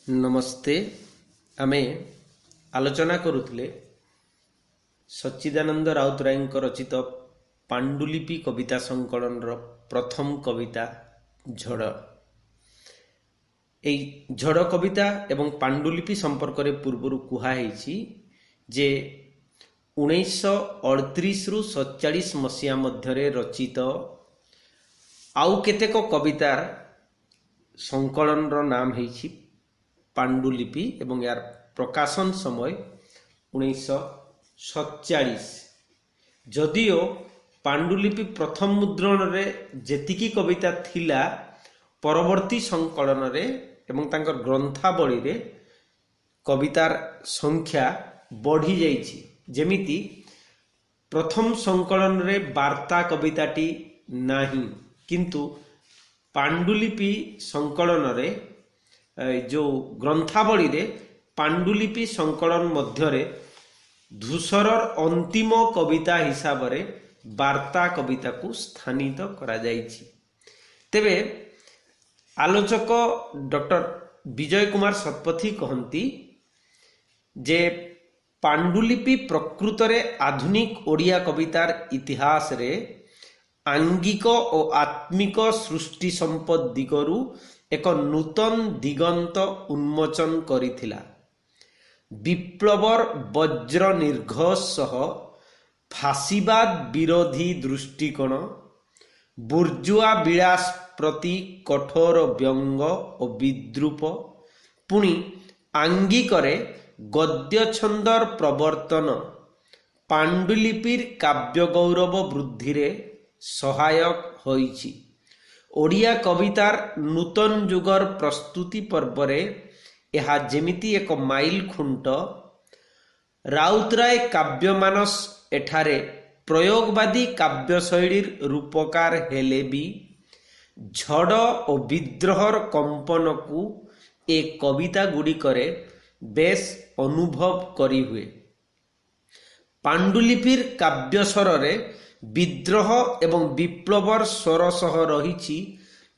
नमस्ते। आमे आलोचना करुले सच्चिदानंद राउतराय रचित पांडुलिपि कविता संकलन प्रथम कविता झड़। यही झड़ कविता एवं पांडुलिपि संपर्क में पूर्वर कहुई जे 1938 रु 47 मसीहा मध्य रचित आउ केतेक कवितार संकलन नाम है पांडुलिपि एवं यार प्रकाशन समय 1947। जदिओ पांडुलिपि प्रथम मुद्रण रे जेतिकी कविता थिला परवर्ती संकलन रे एवं तांकर ग्रंथावली रे कवितार संख्या बढ़ी जाइछि। जेमिति प्रथम संकलन रे वार्ता कविताटी नाही, किंतु पांडुलिपि संकलन रे जो ग्रंथावली रे पांडुलिपि संकलन मध्यरे धूसरर अंतिम कविता हिसाब रे वार्ता कविता को स्थानित करा जाइछि। तेबे आलोचक डॉक्टर विजय कुमार शतपथी कहती जे पांडुलिपि प्रकृत रे आधुनिक ओडिया कवितार इतिहास रे आंगिक और आत्मिक सृष्टि संपद दिगरु एक नूतन दिगंत उन्मोचन करिथिला। विप्लवर वज्र निर्घोष सह फासीबाद विरोधी दृष्टिकोण, बुर्जुआ विलास प्रति कठोर व्यंग और विद्रूप, पुणी आंगिकरे गद्य छंदर प्रवर्तन पांडुलिपिर काव्य गौरव वृद्धि रे सहायक होइछि। ओडिया कवितार नूतन जुगर प्रस्तुति पर्वरे यह जेमिति एक माइल खुंट। राउतराय काव्यमानस एठारे प्रयोगवादी काव्यशैलीर रूपकार हेले भी झड़ और विद्रोहर कंपन को एक कविता गुड़िकरे बेस अनुभव करी हुए। पांडुलिपिर काव्यस्वर रे विद्रोह एवं विप्लवर स्वर सह रही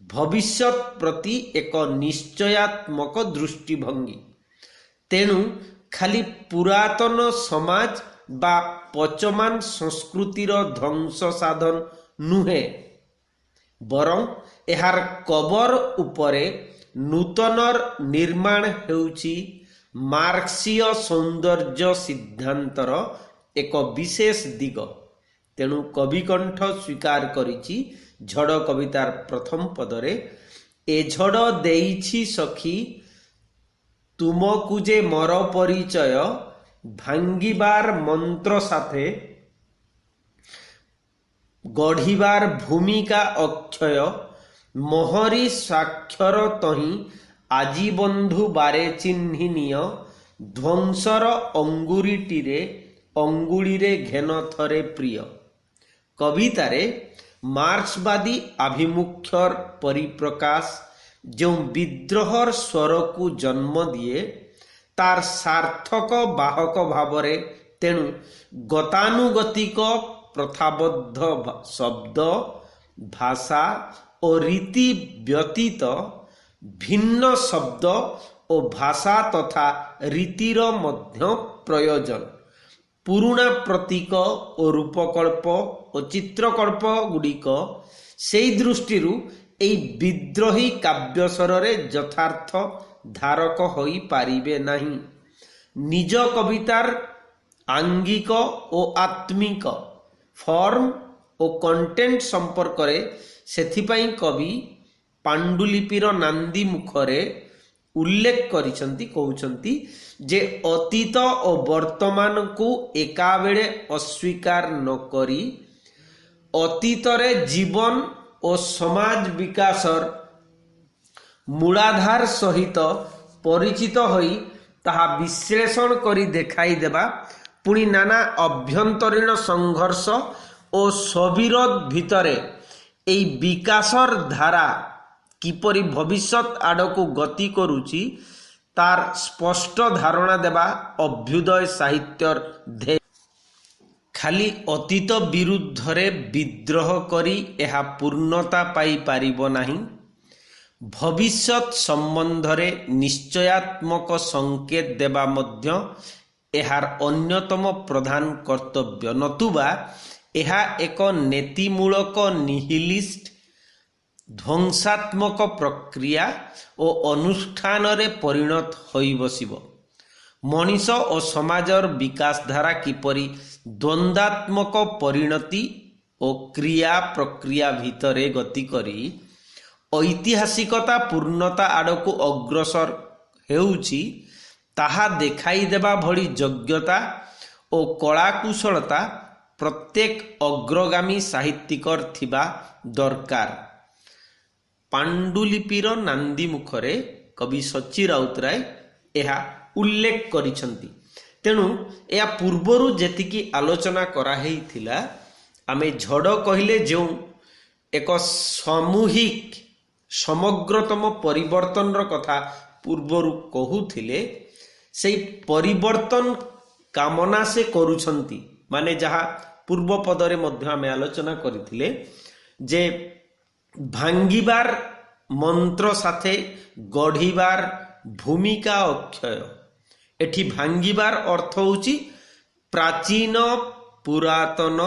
भविष्यत प्रति एक निश्चयात्मक दृष्टिभंगी। तेणु खाली पुरातन समाज बा पचमान संस्कृतिर ध्वंस साधन नुहे, बरं एहार कबर उपरे नूतनर निर्माण हेउछि मार्क्सीय सौंदर्य सिद्धांतर एक विशेष दिग। तेणु कविकंठ स्वीकार करिछि झड़ कवितार प्रथम पदरे ए झड़ देइछि सखी तुमकु जे मर परिचय भांगिबार मंत्र साथे गढ़िबार भूमिका अक्षय मोहरी स्वाक्षर तही आजी बंधु बारे चिन्हिनिय ध्वंसर अंगुरीटीरे अंगुलीरे घेन थरे प्रिय। कवितारे मार्क्सवादी आभिमुख्यर परिप्रकाश जो विद्रोहर स्वर को जन्म दिए तार सार्थक बाहक भावरे, तेणु गतानुगतिक प्रथाबद्ध शब्द भाषा और रीति व्यतीत भिन्न शब्द और भाषा तथा रीतिर मध्य प्रयोजन, पुरुणा प्रतीक और रूपकल्प और चित्रकल्प गुड़िक से दृष्टि एई विद्रोही काव्यस्वर रे यथार्थ धारक होई पारिबे नहीं। निज कवितार आंगिक और आत्मिक फॉर्म और कंटेंट संपर्क रे सेथिपाई कवि पांडुलिपिर नांदी मुखरे उल्लेख करिसंती, कहउछंती जे अतीत और वर्तमान को एकाबेले अस्वीकार न करी अतीतरे जीवन और समाज विकासर मूलाधार सहित परिचित होई ताहा विश्लेषण करी देखाई देबा, पुणी नाना अभ्यंतरीण संघर्ष और सविरोध भितरे एई विकासर धारा किपरि भविष्यत आड़कू गति करुची तार स्पष्ट धारणा देबा अभ्युदय साहित्यर ध्येय। खाली अतीत विरुद्ध रे विद्रोह करी एहा पूर्णता पाई पारिबो नाही, भविष्यत संबंधरे निश्चयात्मक संकेत देवा मध्य एहार अन्यतम प्रधान कर्तव्य, नतुबा एहा एक नीतिमूलक निहिलिस्ट ध्वंसात्मक प्रक्रिया और अनुष्ठान रे परिणत होई बसिब। मनीष और समाजर विकास धारा किपरि द्वंद्वात्मक परिणति और क्रिया प्रक्रिया भितरे गति करी ऐतिहासिकता पूर्णता आड़कू अग्रसर हेउछि ताहा देखाई देबा भली योग्यता और कलाकुशलता प्रत्येक अग्रगामी साहित्यिकर थिबा दरकार। पांडुलिपिर नांदी मुखरे कवि सची राउतराय एहा उल्लेख करिसंती। तेणु या पूर्वरु जेतिकी आलोचना कराहेइथिला, आमे झड़ कहिले जो एक सामूहिक समग्रतम परिवर्तन कथा पूर्वरु कहूथिले, से परिवर्तन कामना से करुछंती। माने जहा पूर्व पदरे मध्य आमे आलोचना करिथिले जे भांगिबार मंत्र साथे गढ़िबार भूमिका अक्षय। एठी भांगिबार अर्थ होची प्राचीन पुरातन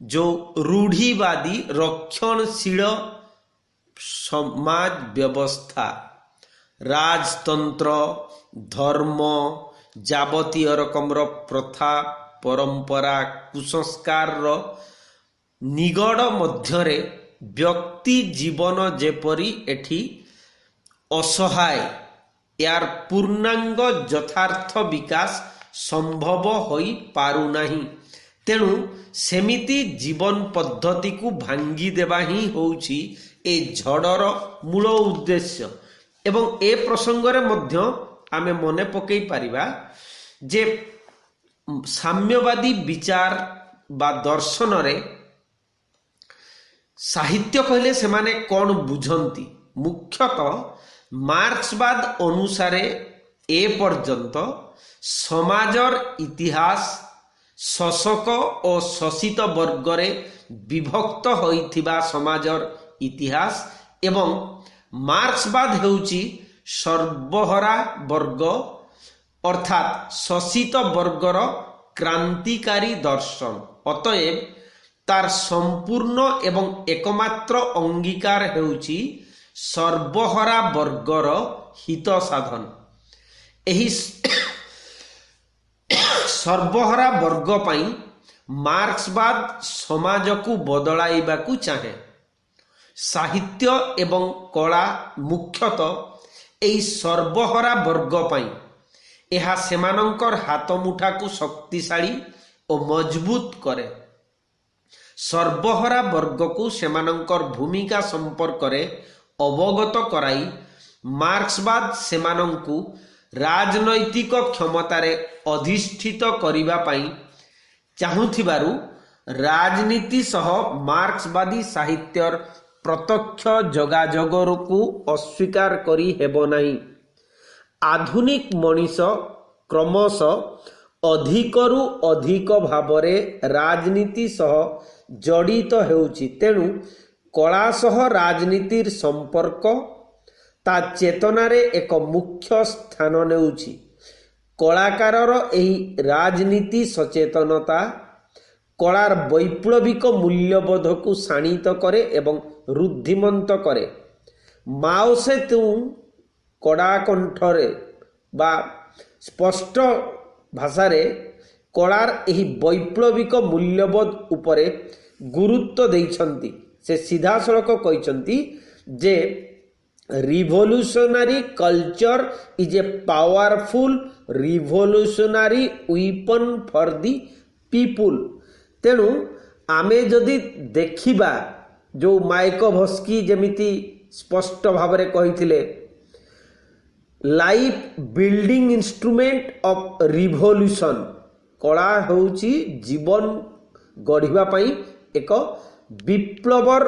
जो रूढ़ीवादी रक्षणशील समाज व्यवस्था, राजतंत्र, धर्म, जाबतीय रकमर प्रथा परंपरा कुसंस्कार निगड़ मध्यरे व्यक्ति जीवन जेपरी एठी असहाय, यार पूर्णांग यथार्थ विकास संभव होई पारु नाही। तेणु सेमिति जीवन पद्धति को भांगी देवा ही होउछि ए झड़र मूल उद्देश्य। एवं ए प्रसंगरे मध्य आमे मने पकई पारिबा जे साम्यवादी विचार बा दर्शन रे साहित्य कहले सेमाने कौन बुझंती। मुख्यतः मार्क्सवाद अनुसारे ए पर्यंत समाजर इतिहास शोषक और शोषित वर्गरे विभक्त होइथिबा समाजर इतिहास एवं मार्क्सवाद हेउची सर्वहरा वर्ग अर्थात शोषित वर्गर क्रांतिकारी दर्शन। अतएव तार संपूर्ण एवं एकमात्र अंगीकार हेउची सर्वहरा वर्गर हित साधन। एही सर्वहरा वर्ग पाई मार्क्सवाद समाज को बदलाइबा को चाहे। साहित्य एवं कला मुख्यतः एही सर्वहरा वर्ग पाई एहा सेमानंकर हाथ मुठा को शक्तिशाली और मजबूत करे। सर्वहरा वर्ग को सेमानंकर भूमिका संपर्क रे अवगत कराई मार्क्सवाद सेमानंकु राजनैतिक क्षमतारे अधिष्ठित करिबा पाई चाहुथिबारु राजनीति सह मार्क्सवादी साहित्यर प्रत्यक्ष जोगाजोगर को अस्वीकार करी हेबो नाही। आधुनिक मनीष क्रमश अधिकरु अधिक भावरे राजनीति सह जड़ित हेउछि। तेणु कला सह राजनीतिर संपर्क ता चेतनारे एक मुख्य स्थान नेउछि। कलाकारर एही राजनीति सचेतनता कलार वैप्लविक मूल्यबोध को शाणित करे एवं रुद्धिमंत करे। माओ से तुम कड़ा कंठरे बा स्पष्ट भाषारे कलार एही वैप्लविक मूल्यबोध उपरे गुरुत्व देइछंती। से सीधा सड़क कहिछंती जे revolutionary culture is a powerful revolutionary weapon for the people. तेणु आमे जदि देखिबा जो मायकोभस्की जेमिति स्पष्ट भावरे कहिथिले life building instrument of revolution, कला होउची जीवन गढ़िबा पई एक विप्लवर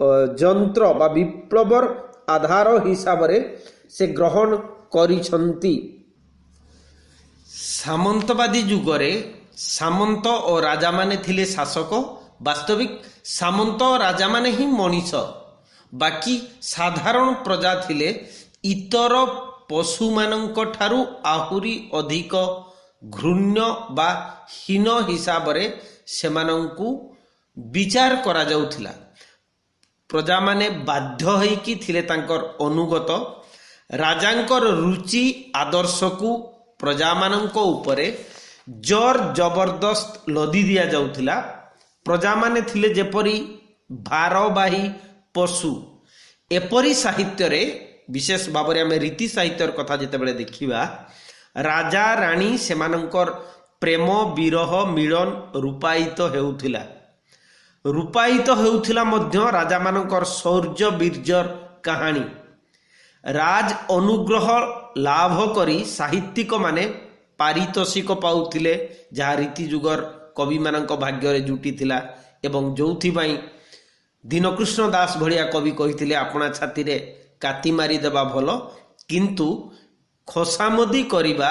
जंत्र बा विप्लवर आधार हिसाब रे से ग्रहण करिछंती। सामंतवादी जुगरे सामंत और राजा माने थिले शासक। वास्तविक सामंत और राजा माने ही मनीष ବାକି ସାଧାରଣ ପ୍ରଜା ଥିଲେ ଇତର ପଶୁମାନଙ୍କ ଠାରୁ ଆହୁରି ଅଧିକ ଘୃଣ୍ୟ ବା ହୀନ ହିସାବରେ ସେମାନଙ୍କୁ ବିଚାର କରାଯାଉଥିଲା। ପ୍ରଜାମାନେ ବାଧ୍ୟ ହୋଇକି ଥିଲେ ତାଙ୍କର ଅନୁଗତ। ରାଜାଙ୍କର ରୁଚି ଆଦର୍ଶକୁ ପ୍ରଜାମାନଙ୍କ ଉପରେ ଜୋର ଜବରଦସ୍ତ ଲଦି ଦିଆଯାଉଥିଲା। ପ୍ରଜାମାନେ ଥିଲେ ଯେପରି ଭାରବାହୀ ପଶୁ। ଏପରି ସାହିତ୍ୟରେ, ବିଶେଷ ଭାବରେ ଆମେ ରୀତି ସାହିତ୍ୟର କଥା ଯେତେବେଳେ ଦେଖିବା, ରାଜା ରାଣୀ ସେମାନଙ୍କର ପ୍ରେମ ବିରହ ମିଳନ ରୂପାୟିତ ହେଉଥିଲା। ରୂପାୟିତ ହେଉଥିଲା ମଧ୍ୟ ରାଜାମାନଙ୍କର ଶୌର୍ଯ୍ୟ ବୀର୍ଯ୍ୟର କାହାଣୀ। ରାଜ ଅନୁଗ୍ରହ ଲାଭ କରି ସାହିତ୍ୟିକମାନେ ପାରିତୋଷିକ ପାଉଥିଲେ, ଯାହା ରୀତି ଯୁଗର କବିମାନଙ୍କ ଭାଗ୍ୟରେ ଜୁଟିଥିଲା ଏବଂ ଯେଉଁଥିପାଇଁ ଦୀନକୃଷ୍ଣ ଦାସ ଭଳିଆ କବି କହିଥିଲେ, ଆପଣା ଛାତିରେ କାତି ମାରିଦେବା ଭଲ, କିନ୍ତୁ ଖୋସାମଦି କରିବା,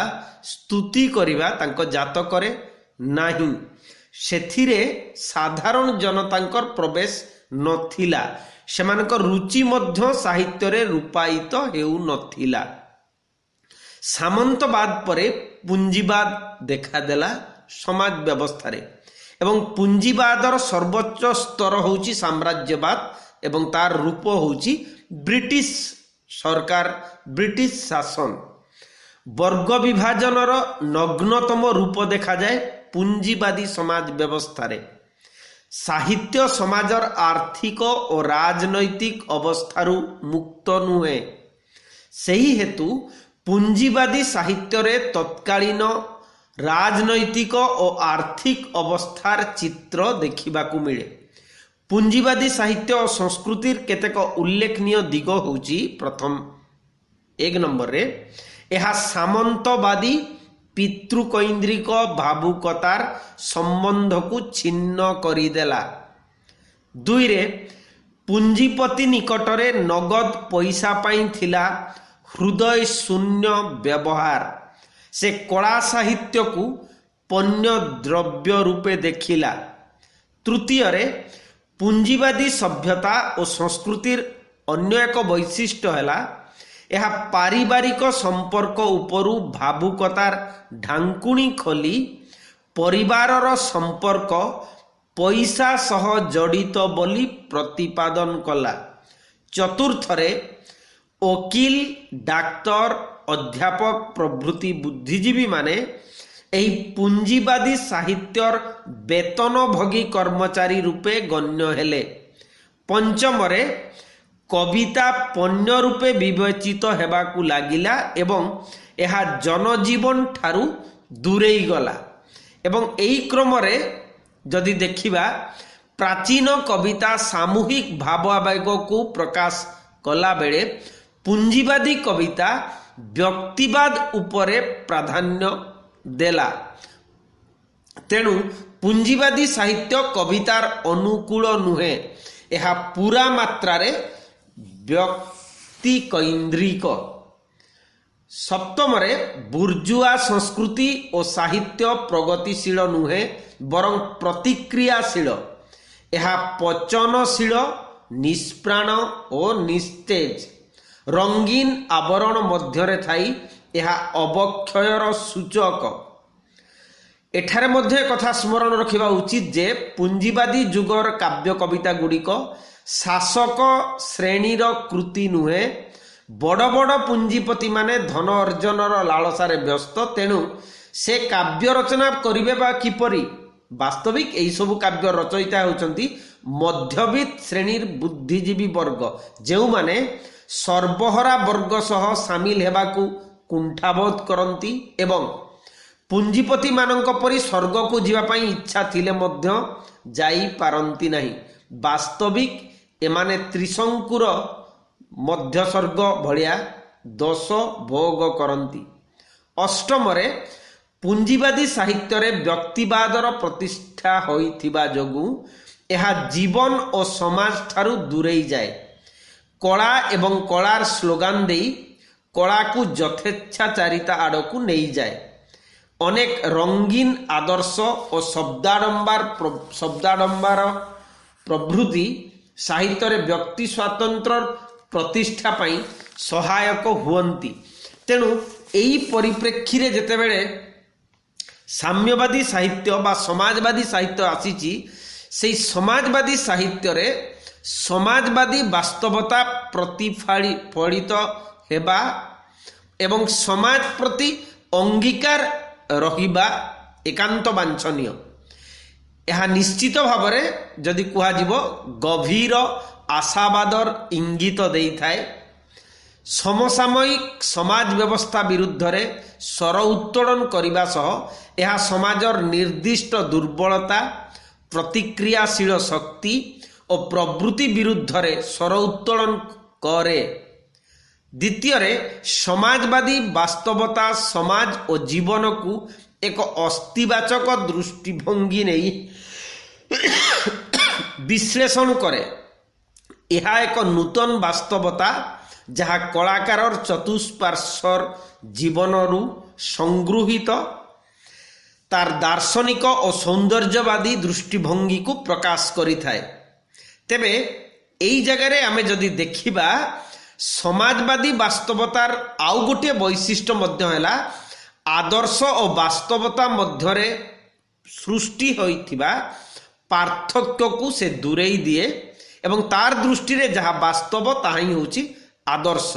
ସ୍ତୁତି କରିବା ତାଙ୍କ ଜାତକରେ ନାହିଁ। ସେଥିରେ ସାଧାରଣ ଜନତାଙ୍କର ପ୍ରବେଶ ନଥିଲା। ସେମାନଙ୍କ ରୁଚି ମଧ୍ୟ ସାହିତ୍ୟରେ ରୂପାୟିତ ହେଉନଥିଲା। ସାମନ୍ତବାଦ ପରେ ପୁଞ୍ଜିବାଦ ଦେଖାଦେଲା ସମାଜ ବ୍ୟବସ୍ଥାରେ ଏବଂ ପୁଞ୍ଜିବାଦର ସର୍ବୋଚ୍ଚ ସ୍ତର ହେଉଛି ସାମ୍ରାଜ୍ୟବାଦ ଏବଂ ତାର ରୂପ ହେଉଛି ବ୍ରିଟିଶ ସରକାର, ବ୍ରିଟିଶ ଶାସନ। ବର୍ଗ ବିଭାଜନର ନଗ୍ନତମ ରୂପ ଦେଖାଯାଏ ପୁଞ୍ଜିବାଦୀ ସମାଜ ବ୍ୟବସ୍ଥାରେ। ସାହିତ୍ୟ ସମାଜର ଆର୍ଥିକ ଓ ରାଜନୈତିକ ଅବସ୍ଥାରୁ ମୁକ୍ତ ନୁହେଁ। ସେହି ହେତୁ ପୁଞ୍ଜିବାଦୀ ସାହିତ୍ୟରେ ତତ୍କାଳୀନ ରାଜନୈତିକ ଓ ଆର୍ଥିକ ଅବସ୍ଥାର ଚିତ୍ର ଦେଖିବାକୁ ମିଳେ। ପୁଞ୍ଜିବାଦୀ ସାହିତ୍ୟ ଓ ସଂସ୍କୃତିର କେତେକ ଉଲ୍ଲେଖନୀୟ ଦିଗ ହେଉଛି, ପ୍ରଥମ 1 ନମ୍ବରରେ ଏହା ସାମନ୍ତବାଦୀ ପିତୃକୈନ୍ଦ୍ରିକ ଭାବୁକତାର ସମ୍ବନ୍ଧକୁ ଛିନ୍ନ କରିଦେଲା। 2ରେ ପୁଞ୍ଜିପତି ନିକଟରେ ନଗଦ ପଇସା ପାଇଁ ଥିଲା ହୃଦୟ ଶୂନ୍ୟ ବ୍ୟବହାର। ସେ କଳା ସାହିତ୍ୟକୁ ପଣ୍ୟ ଦ୍ରବ୍ୟ ରୂପେ ଦେଖିଲା। 3ୟରେ ପୁଞ୍ଜିବାଦୀ ସଭ୍ୟତା ଓ ସଂସ୍କୃତିର ଅନ୍ୟ ଏକ ବୈଶିଷ୍ଟ୍ୟ ହେଲା ଏହା ପାରିବାରିକ ସମ୍ପର୍କ ଉପରୁ ଭାବୁକତାର ଢାଙ୍କୁଣୀ ଖୋଲି ପରିବାରର ସମ୍ପର୍କ ପଇସା ସହ ଜଡ଼ିତ ବୋଲି ପ୍ରତିପାଦନ କଲା। 4ଥରେ ଓକିଲ, ଡାକ୍ତର, ଅଧ୍ୟାପକ ପ୍ରଭୃତି ବୁଦ୍ଧିଜୀବୀମାନେ ଏହି ପୁଞ୍ଜିବାଦୀ ସାହିତ୍ୟର ବେତନଭୋଗୀ କର୍ମଚାରୀ ରୂପେ ଗଣ୍ୟ ହେଲେ। 5ମରେ କବିତା ପଣ୍ୟ ରୂପେ ବିବେଚିତ ହେବାକୁ ଲାଗିଲା ଏବଂ ଏହା ଜନଜୀବନ ଠାରୁ ଦୂରେଇ ଗଲା। ଏବଂ ଏହି କ୍ରମରେ ଯଦି ଦେଖିବା, ପ୍ରାଚୀନ କବିତା ସାମୂହିକ ଭାବ ଆବେଗକୁ ପ୍ରକାଶ କଲାବେଳେ ପୁଞ୍ଜିବାଦୀ କବିତା ବ୍ୟକ୍ତିବାଦ ଉପରେ ପ୍ରାଧାନ୍ୟ ଦେଲା। ତେଣୁ ପୁଞ୍ଜିବାଦୀ ସାହିତ୍ୟ କବିତାର ଅନୁକୂଳ ନୁହେଁ। ଏହା ପୁରା ମାତ୍ରାରେ ବ୍ୟକ୍ତିକୈନ୍ଦ୍ରିକ। 7ମରେ ବୁର୍ଜୁଆ ସଂସ୍କୃତି ଓ ସାହିତ୍ୟ ପ୍ରଗତିଶୀଳ ନୁହେଁ, ବରଂ ପ୍ରତିକ୍ରିୟାଶୀଳ। ଏହା ପଚନଶୀଳ, ନିଷ୍ପ୍ରାଣ ଓ ନିସ୍ତେଜ। ରଙ୍ଗୀନ ଆବରଣ ମଧ୍ୟରେ ଥାଇ ଏହା ଅବକ୍ଷୟର ସୂଚକ। ଏଠାରେ ମଧ୍ୟ କଥା ସ୍ମରଣ ରଖିବା ଉଚିତ ଯେ ପୁଞ୍ଜିବାଦୀ ଯୁଗର କାବ୍ୟ କବିତା ଗୁଡ଼ିକ ଶାସକ ଶ୍ରେଣୀର କୃତି ନୁହେଁ। ବଡ଼ ବଡ଼ ପୁଞ୍ଜିପତିମାନେ ଧନ ଅର୍ଜନର ଲାଳସାରେ ବ୍ୟସ୍ତ, ତେଣୁ ସେ କାବ୍ୟ ରଚନା କରିବେ ବା କିପରି? ବାସ୍ତବିକ ଏହିସବୁ କାବ୍ୟ ରଚୟିତା ହେଉଛନ୍ତି ମଧ୍ୟବିତ୍ତ ଶ୍ରେଣୀର ବୁଦ୍ଧିଜୀବୀ ବର୍ଗ, ଯେଉଁମାନେ ସର୍ବହରା ବର୍ଗ ସହ ସାମିଲ ହେବାକୁ କୁଣ୍ଠାବୋଧ କରନ୍ତି ଏବଂ ପୁଞ୍ଜିପତିମାନଙ୍କ ପରି ସ୍ୱର୍ଗକୁ ଯିବା ପାଇଁ ଇଚ୍ଛା ଥିଲେ ମଧ୍ୟ ଯାଇପାରନ୍ତି ନାହିଁ। ବାସ୍ତବିକ ଏମାନେ ତ୍ରିଶଙ୍କୁର ମଧ୍ୟସ୍ୱର୍ଗ ଭଳିଆ ଦୋଷ ଭୋଗ କରନ୍ତି। 8ମରେ ପୁଞ୍ଜିବାଦୀ ସାହିତ୍ୟରେ ବ୍ୟକ୍ତିବାଦର ପ୍ରତିଷ୍ଠା ହୋଇଥିବା ଯୋଗୁଁ ଏହା ଜୀବନ ଓ ସମାଜ ଠାରୁ ଦୂରେଇ ଯାଏ। କଳା ଏବଂ କଳାର ସ୍ଲୋଗାନ ଦେଇ କଳାକୁ ଯଥେଚ୍ଛାଚାରିତା ଆଡ଼କୁ ନେଇଯାଏ। ଅନେକ ରଙ୍ଗୀନ ଆଦର୍ଶ ଓ ଶବ୍ଦାଡମ୍ବର ପ୍ରଭୃତି साहित्य व्यक्ति स्वातंत्र प्रतिष्ठा पाई सहायक हुअन्ति। तेणु एई परिप्रेक्षी रे जेतेबेले साम्यवादी साहित्य बा समाजवादी साहित्य आसीची, से समाजवादी साहित्य रे समाजवादी वास्तवता प्रतिफलित हेबा एवं समाज प्रति अंगीकार रहिबा एकांत वांछनीय। यह निश्चित भाव में जदि कहुब गभीर आशावादर इंगित देई थाए। समसामयिक समाज व्यवस्था विरुद्ध रे स्वर उत्तोलन करने सह यह समाजर निर्दिष्ट दुर्बलता, प्रतिक्रियाशील शक्ति और प्रवृत्ति विरुद्ध रे स्वर उत्तोलन करे। द्वितीय रे समाजवादी वास्तवता समाज और जीवन को एक अस्तिवाचक दृष्टिभंगी नहीं विश्लेषण करे। यह एक नूतन वास्तवता जहाँ कलाकार चतुष्पार्श्वर जीवन रु संगृहित तार दार्शनिक और सौंदर्यवादी दृष्टिभंगी को प्रकाश करि थाए। तेबे एई जगह आमे जदि देखिबा समाजवादी वास्तवतार आउ गोटे वैशिष्ट्य मध्य हैला आदर्श और वास्तवता मध्यरे सृष्टि होइथिबा पार्थक्य को से दूरेई दिए एवं तार दृष्टि रे जहाँ वास्तव ताहा ही होची आदर्श।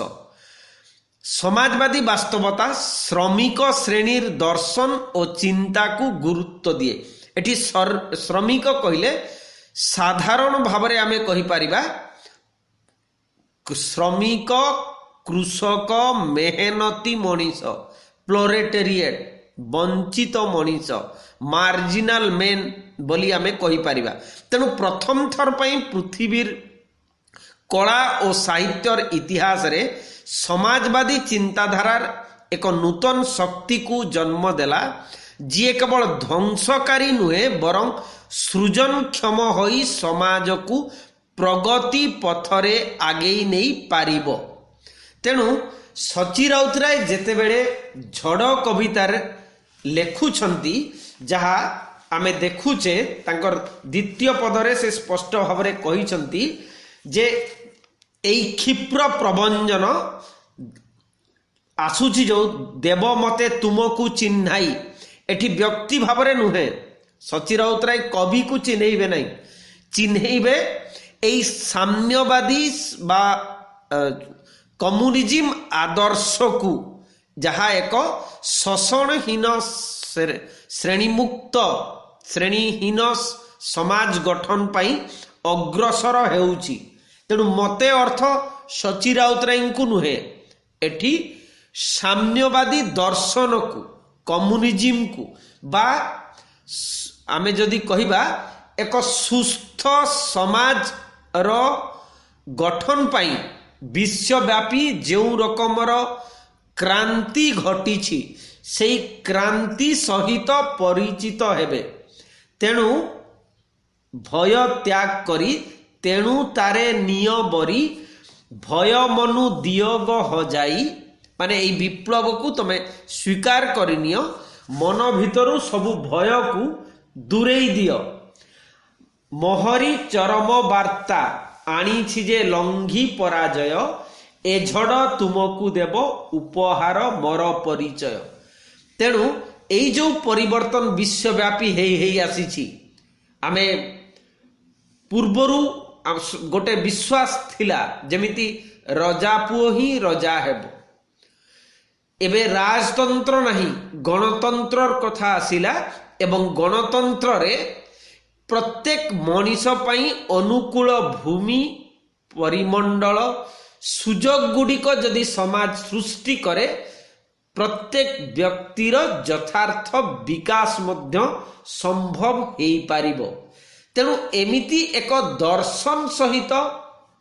समाजवादी वास्तवता श्रमिक श्रेणीर दर्शन और चिंता को गुरुत्व दिए। एटी श्रमिक कहले साधारण भाव में आमे कहि परिबा श्रमिक, कृषक, मेहनती मनीष, प्लोरेटेरिएट, वंचित मनीष, मार्जिनाल मेन बोली आमे कहि परिबा। तेणु प्रथम थर पई पृथ्वीर कला और साहित्यर इतिहास रे समाजवादी चिंताधारार एक नूतन शक्ति को जन्म देला, जी केवल ध्वंसकारी नुहे बरं सृजनक्षम होई समाज को प्रगति पथरे आगेई नहीं पारिबो। तेणु सची राउतराय जेतेबेले झड़ कवितार लेखुछंती जहा आमे देखुचे तांकर द्वितीय पदरे से स्पष्ट भाव में कहिछंती जे एई क्षिप्र प्रबंजन आसुची जो देव मते तुमको चिन्हाई एठी व्यक्ति भाव में नुहे। सची राउतराय कवि को चिन्हैबे नहीं, चिन्हैबे एई साम्यवादी बा कम्युनिज्म आदर्श को जहाँ एक शोषणहीन श्रेणीमुक्त श्रेणीहीन समाज गठन पाई अग्रसर हेउची। तेणु मते अर्थ सची राउतराय को नुहे, एठी साम्यवादी दर्शन को कम्युनिज्म को बा आमे जदि कहिबा एक सुस्थ समाज रो गठन पाई विश्वव्यापी जो रकमर क्रांति घटी से क्रांति सहित परिचित हेबे। तेणु भय त्याग करी तेणु तारे निय बरी भय मनु दियोग हजाई, माने এই विप्लव को तमे स्वीकार करिनियो, मन भितरु सबु भय को दूरेई दियो। मोहरी चरम वार्ता आनी जे लंघी पराजय, ए झड़ तुमको देव उपहार मोर परिचय। तेणु एई जो परिवर्तन विश्वव्यापी हेई आसीछि, आमे पूर्वरु गोटे विश्वास थिला जेमिति रजा पुओ ही रजा हेबो, एबे राजतंत्र नहीं गणतंत्र कथा आसिला एवं गणतंत्र रे प्रत्येक मनीष पई अनुकूल भूमि परिमंडल सुजोग गुड़िक जदि समाज सृष्टि करे प्रत्येक व्यक्तिर यथार्थ विकास मध्य संभव हेई पारिबो। तेणु एमिति एक दर्शन सहित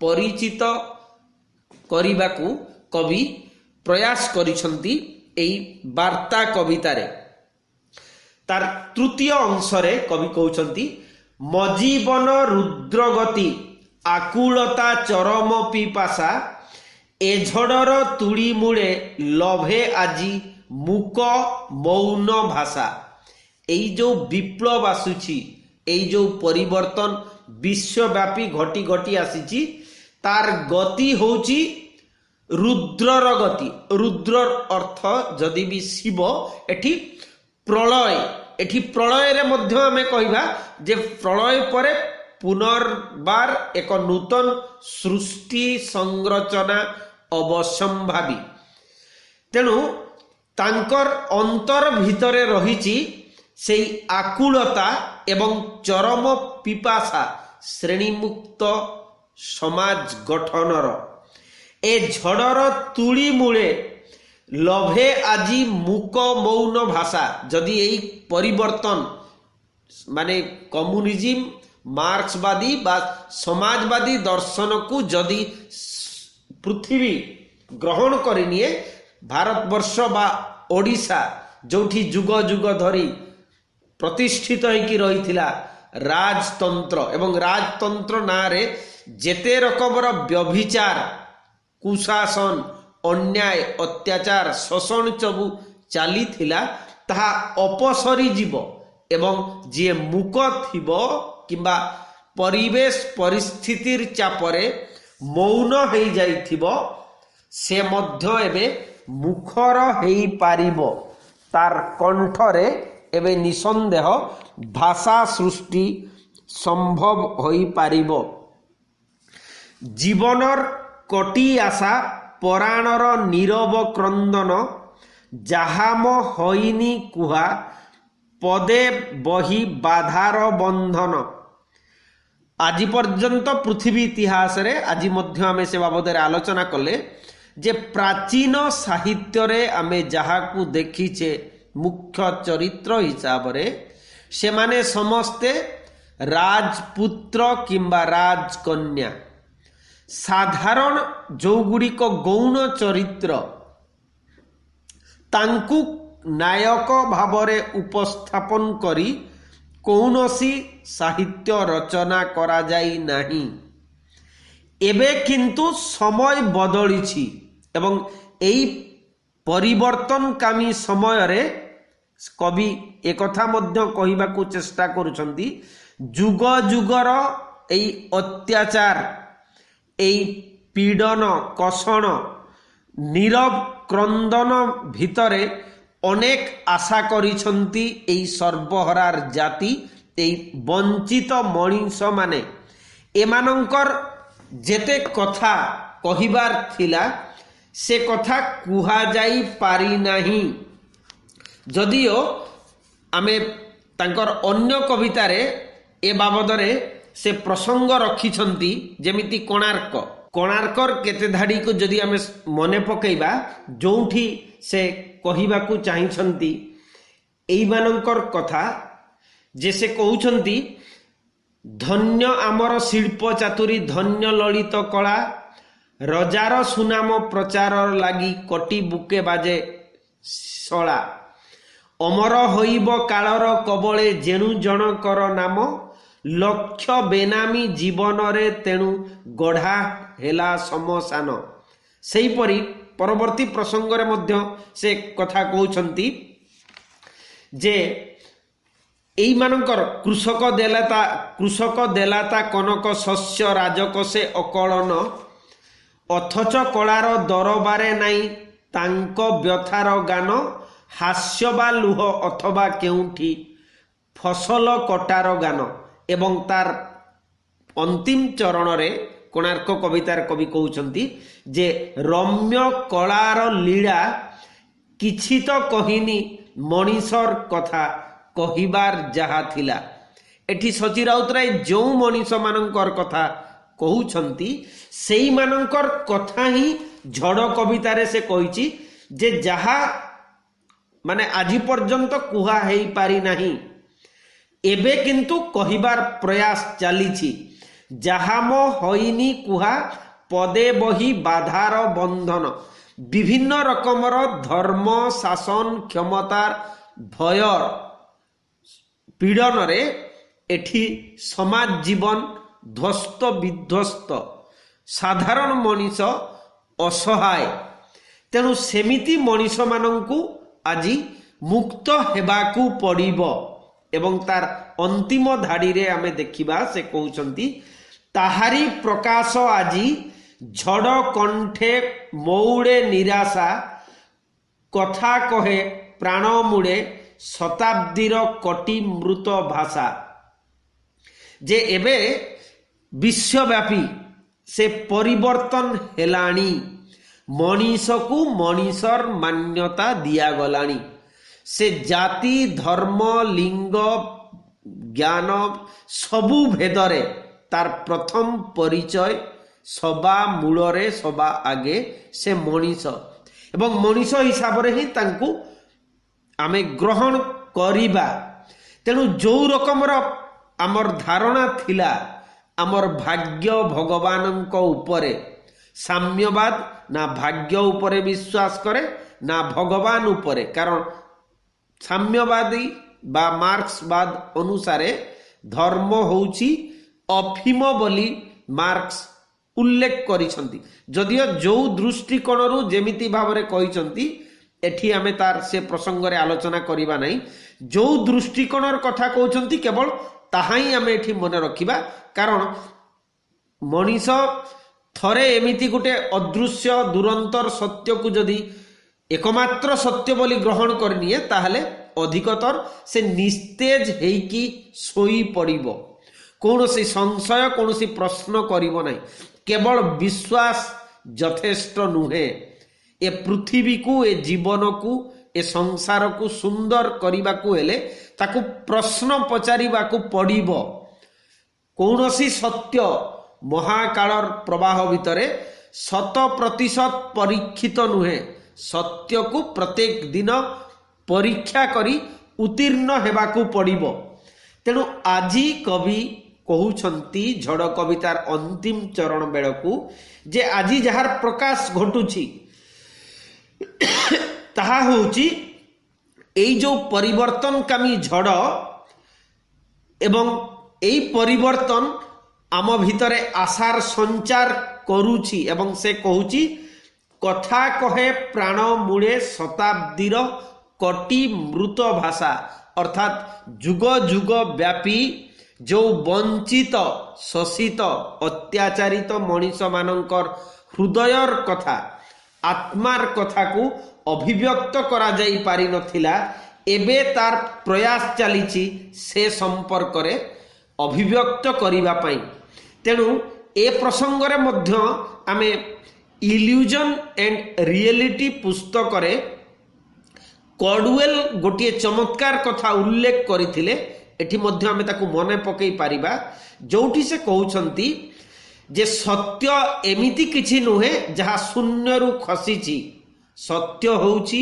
परिचित करिबाकू कवि प्रयास करिसंती एई वार्ता कवितारे। तार तृतीय अंशरे कवि कहउछंती मजीवन रुद्रगति आकुलता चरम पिपासा, ए झड़र तुड़ी मुड़े लभे आजी मुक मौन भाषा। एई जो विप्लव आसुछि, एई जो परिवर्तन विश्वव्यापी घटी घटी आसी तार गति होची रुद्रर गति। रुद्रर अर्थ जदि भी शिव एठी प्रलय, एठी प्रलय रे मध्य आमे कहिबा जे प्रलय परे पुनर्बार एक नूतन सृष्टि संरचना अवश्यंभावी। तेणु तांकर अंतर भितरे रहिछि सेई आकुलता एवं चरम पिपासा श्रेणीमुक्त समाज गठनर। ए झड़र तुली मूले लभे आजी मुक मौन भाषा। जदि यही परिवर्तन माने कम्युनिज्म मार्क्सवादी बा समाजवादी दर्शन को जदि पृथ्वी ग्रहण करनिए, भारतवर्ष बा ओडिशा जोठी जुग जुग धरी प्रतिष्ठित होइकी रहिथिला राजतंत्र एवं राजतंत्र नारे जेते रकमर व्यभिचार कुशासन अन्याय अत्याचार शोषण सबू चली थिला ताहा अपसरी जीव एवं जे मुक थिबो किंबा परिवेश परिस्थितिर चापरे मौन हो जाइथिबो से मध्य एबे मुखर हेई पारिबो। तार कंठरे एबे निसंदेह भाषा सृष्टि संभव होई पारिबो। जीवनर कोटी आशा पराणर नीरव क्रंदन जाहाम होइनी कुहा पदे बही बाधार बंधन। आज पर्यंत पृथ्वी इतिहास रे आज मध्य आमे से बाबद आलोचना कले जे प्राचीन साहित्य रे आमे जहाकू देखीचे मुख्य चरित्र हिसाब रे से माने समस्ते राजपुत्र किंबा राजकन्या। साधारण जो गुड़िक गौण चरित्र तांकु नायक भावरे उपस्थापन करी कौनसी साहित्य रचना करा जाई नहीं। एबे किंतु समय बदलिछि एवं एई परिवर्तनकामी समय रे कवि एकथा मध्य कहिबाकू चेष्टा करुछंती जुग जुगर एई अत्याचार एई पीड़न कषण नीरव क्रंदन भितरे अनेक आशा करिछंती एई सर्वहरार जाति एई वंचित मनीष माने एमानंकर जेते कथा कहिबार थिला से कथा कुहा जाई पारि नाही। जदिओ आमे तांकर अन्य कवितारे ए बाबदरे से प्रसंग रखिछंती जेमिति कोणार्क कोणार्कर केते धाड़ी को जदि आमे मने पकेइबा जोठी से कहिबाकू चाहिछंती एई मानंकर कथा जे से कहउछंती धन्य आमर शिल्प चातुरी धन्य ललित कला रजार सुनाम प्रचार लागी कोटी बुके बाजे शला अमर होइब कालर कबले जेनु जनकर नाम लक्ष्य बेनामी जीवन रे तेणु गढ़ा हेला समसान। सेहीपरि परवर्ती प्रसंग रे मध्य से कथा कहउछंती जे एई मानकर कृषक देलाता कनक शस्य राजकोषे अकलन अथच कलार दरबारे नाई तांक व्यथार गान हास्य बा लुह अथवा केउठी फसल कटार गान। एवं तार अंतिम चरण रे कोणार्क कवितार कवि कहउछंती जे रम्य कलार लीला किछि तो कहिनी मनीषर कथा कहिबार जहा थिला। एठी सची राउतराय जो मनीष मानकर कथा कहउछंती सेई मानकर कथा ही झड़ कवितारे से कहिछि जे जहा माने आजि पर्यंत कुहा हेई पारि नाही एबे किंतु कहिबार प्रयास चलीछि जाहाम होइनी कुहा पदे बही बाधार बंधन। विभिन्न रकमर धर्म शासन क्षमतार भयर पीड़न रे एठी समाज जीवन ध्वस्त विध्वस्त साधारण मनीष असहाय। तेणु सेमिति मनीष मानंकु आजी मुक्त हेबाकू पड़िबो एवं तार अंतिम धाड़ी रे आमे देखिबा से कहउचंती ताहारी प्रकाश आजी झड़ कंठे मौड़े निराशा कथा कहे प्राण मुड़े शताब्दीर कटी मृत भाषा जे एबे विश्वव्यापी से परिवर्तन हेलाणी मनीष को मनीषर मान्यता दिया गलाणी से जाति धर्म लिंग ज्ञान सबु भेदरे तार प्रथम परिचय सभा मूलरे सभा आगे से मनीष एवं मनीष हिसाब रे ही तांकु आमे ग्रहण करिबा। तेणु जो रकमर आमर धारणा थिला आमर भाग्य भगवान उपरे साम्यवाद ना भाग्य उपरे विश्वास करे ना भगवान उपरे, कारण साम्यवादी बा मार्क्सवाद अनुसारे धर्म होउची अफिम बोली मार्क्स उल्लेख करिसंती। जदियो जो दृष्टिकोणरू जेमिति भावरे कहिसंती एठी आमे तार से प्रसंग रे आलोचना करिबा नहीं। जो दृष्टिकोणर कथा कहउचंती केवल ताहाई आमे एठी मने रखिबा, कारण मनीष थरे एमिति गुटे अदृश्य दुरंतर सत्य को जदि एकमात्र सत्य बोली ग्रहण करनिए ताहले अधिकतर से निस्तेज हेकी सोई पड़िबो, कौनसी संशय कौनसी प्रश्न करिबो नहीं। केवल विश्वास यथेष्ट नुहे। ए पृथ्वी को ए जीवन को ए संसार को सुंदर करिबा को हेले ताकू प्रश्न पचारिबा को पड़िबो। कौनसी सत्य महाकालर प्रवाह भितरे 100% परीक्षित नुहे। सत्य को प्रत्येक दिन परीक्षा करी उत्तीर्ण हेबाकू पड़िबो। तेणु आजी कवि कहउछंती झड़ कवितार अंतिम चरण बेलकू जे आजी जहार प्रकाश घटुची ताहा होउची एई जो परिवर्तनकामी झड़ एवं एई परिवर्तन आम भितरे आशार संचार करूची एवं से कहूची कथा कहे प्राण मूले शताब्दीर कटी मृत भाषा, अर्थात जुग जुग व्यापी जो वंचित शोषित अत्याचारित मनीष मानकर हृदयर कथा आत्मार कथा को अभिव्यक्त करा जाई पारि नथिला, एबे तार प्रयास चलीची से संपर्क रे अभिव्यक्त करिबा पाई। तेणु ए प्रसंग रे मध्य आमे इल्यूजन एंड रियलिटी पुस्तक रे कॉडवेल गोटे चमत्कार कथा उल्लेख करथिले। एठी मध्य आमे ताकू मने पकई पारिबा जोठी से कहउछंती जे सत्य एमिति किछि नुहे जहा शून्यरु खसिछि। सत्य होउछि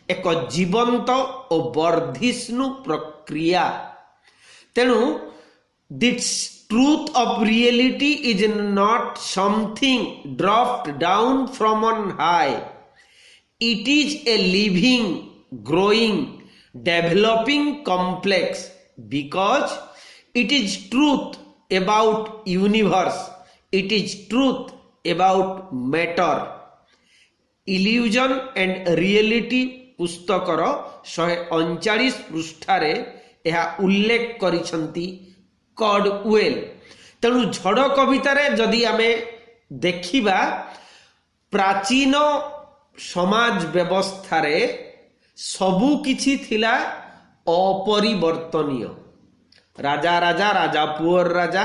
एक जीवंत और वर्धिष्णु प्रक्रिया। तेणु this truth of reality is not something dropped down from on high, it is a living growing developing complex because it is truth about universe, it is truth about matter। illusion and reality पुस्तकर 139 पृष्ठारे यह उल्लेख करिसंती Caudwell. तेणु झड़ कवितारे जदि आमे देखिबा प्राचीन समाज व्यवस्थारे सबु किछि थिला अपरिवर्तनीय। राजा राजा राजा पुअर राजा,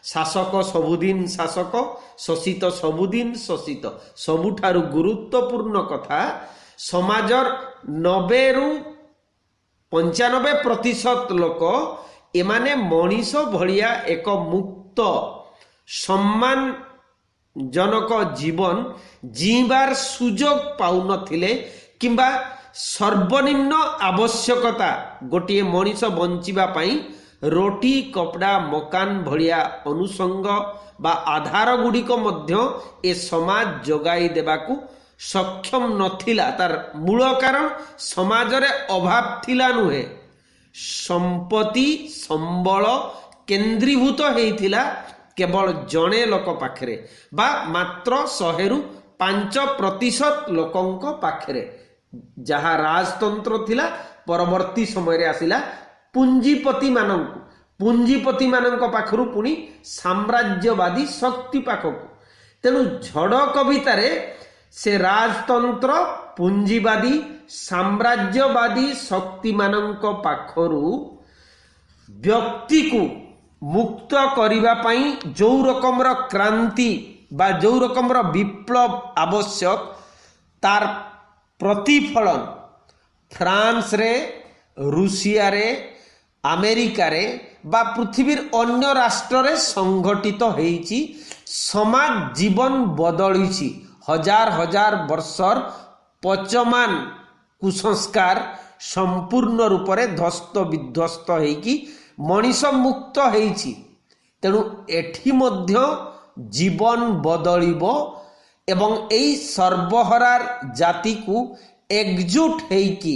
शासक सबुदिन शासक, शोषित सबुदिन शोषित। सबुठारु गुरुत्वपूर्ण कथा समाजर 90 रु 95% लोक एमाने मनीष भलिया एक मुक्त सम्मान जनक जीवन जीवार सुजोग पाउनथिले किंबा सर्वनिम्न आवश्यकता गोटे मनीष बंचिबा पाई रोटी कपड़ा मकान भलिया अनुसंग बा आधार गुड़िक मध्य ए समाज जोगाई देबाकू सक्षम नथिला। तार मूल कारण समाज रे अभाव थिला नुहे, संपत्ति संबल केंद्रीभूत हेइथिला केवल जणे लोक पाखरे बा मात्र 100 रु 5% लोकंक पाखरे। जहा राजतंत्र थिला परवर्ती समय रे आसिला पुंजीपति मानंकु ପୁଞ୍ଜିପତି ମାନଙ୍କ ପାଖରୁ ପୁଣି ସାମ୍ରାଜ୍ୟବାଦୀ ଶକ୍ତି ପାଖକୁ। ତେଣୁ ଝଡ଼ କବିତାରେ ସେ ରାଜତନ୍ତ୍ର, ପୁଞ୍ଜିବାଦୀ, ସାମ୍ରାଜ୍ୟବାଦୀ ଶକ୍ତି ମାନଙ୍କ ପାଖରୁ ବ୍ୟକ୍ତିକୁ ମୁକ୍ତ କରିବା ପାଇଁ ଯେଉଁ ରକମର କ୍ରାନ୍ତି ବା ଯେଉଁ ରକମର ବିପ୍ଳବ ଆବଶ୍ୟକ, ତାର ପ୍ରତିଫଳନ ଫ୍ରାନ୍ସରେ, ରୁଷିଆରେ, ଆମେରିକାରେ ବା ପୃଥିବୀର ଅନ୍ୟ ରାଷ୍ଟ୍ରରେ ସଂଗଠିତ ହେଇଛି। ସମାଜ ଜୀବନ ବଦଳିଛି। ହଜାର ହଜାର ବର୍ଷର ପଚମାନ କୁସଂସ୍କାର ସମ୍ପୂର୍ଣ୍ଣ ରୂପରେ ଧ୍ୱସ୍ତ ବିଧ୍ୱସ୍ତ ହେଇକି ମଣିଷ ମୁକ୍ତ ହେଇଛି। ତେଣୁ ଏଠି ମଧ୍ୟ ଜୀବନ ବଦଳିବ ଏବଂ ଏହି ସର୍ବହରାର ଜାତିକୁ ଏକଜୁଟ ହେଇକି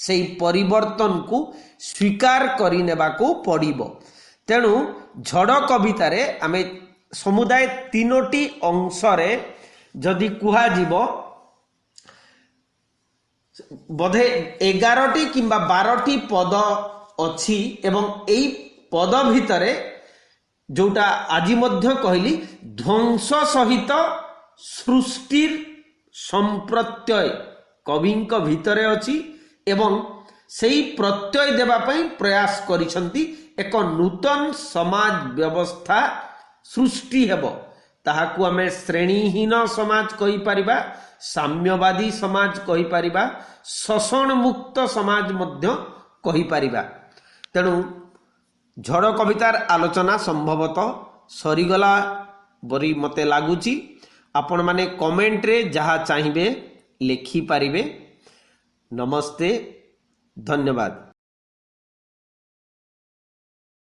ସେହି ପରିବର୍ତ୍ତନକୁ ସ୍ୱୀକାର କରିନେବାକୁ ପଡ଼ିବ। ତେଣୁ ଝଡ଼ କବିତାରେ ଆମେ ସମୁଦାୟ 3ଟି ଅଂଶରେ ଯଦି କୁହାଯିବ, ବୋଧେ 11ଟି କିମ୍ବା 12ଟି ପଦ ଅଛି ଏବଂ ଏହି ପଦ ଭିତରେ ଯୋଉଟା ଆଜି ମଧ୍ୟ କହିଲି, ଧ୍ୱଂସ ସହିତ ସୃଷ୍ଟିର ସମ୍ପ୍ରତ୍ୟୟ କବିଙ୍କ ଭିତରେ ଅଛି ଏବଂ ସେହି ପ୍ରତ୍ୟୟ ଦେବା ପାଇଁ ପ୍ରୟାସ କରିଛନ୍ତି। ଏକ ନୂତନ ସମାଜ ବ୍ୟବସ୍ଥା ସୃଷ୍ଟି ହେବ। ତାହାକୁ ଆମେ ଶ୍ରେଣୀହୀନ ସମାଜ କହିପାରିବା, ସାମ୍ୟବାଦୀ ସମାଜ କହିପାରିବା, ଶୋଷଣ ମୁକ୍ତ ସମାଜ ମଧ୍ୟ କହିପାରିବା। ତେଣୁ ଝଡ଼ କବିତାର ଆଲୋଚନା ସମ୍ଭବତଃ ସରିଗଲା ବୋଲି ମୋତେ ଲାଗୁଛି। ଆପଣମାନେ କମେଣ୍ଟରେ ଯାହା ଚାହିଁବେ ଲେଖିପାରିବେ। ନମସ୍ତେ, ଧନ୍ୟବାଦ।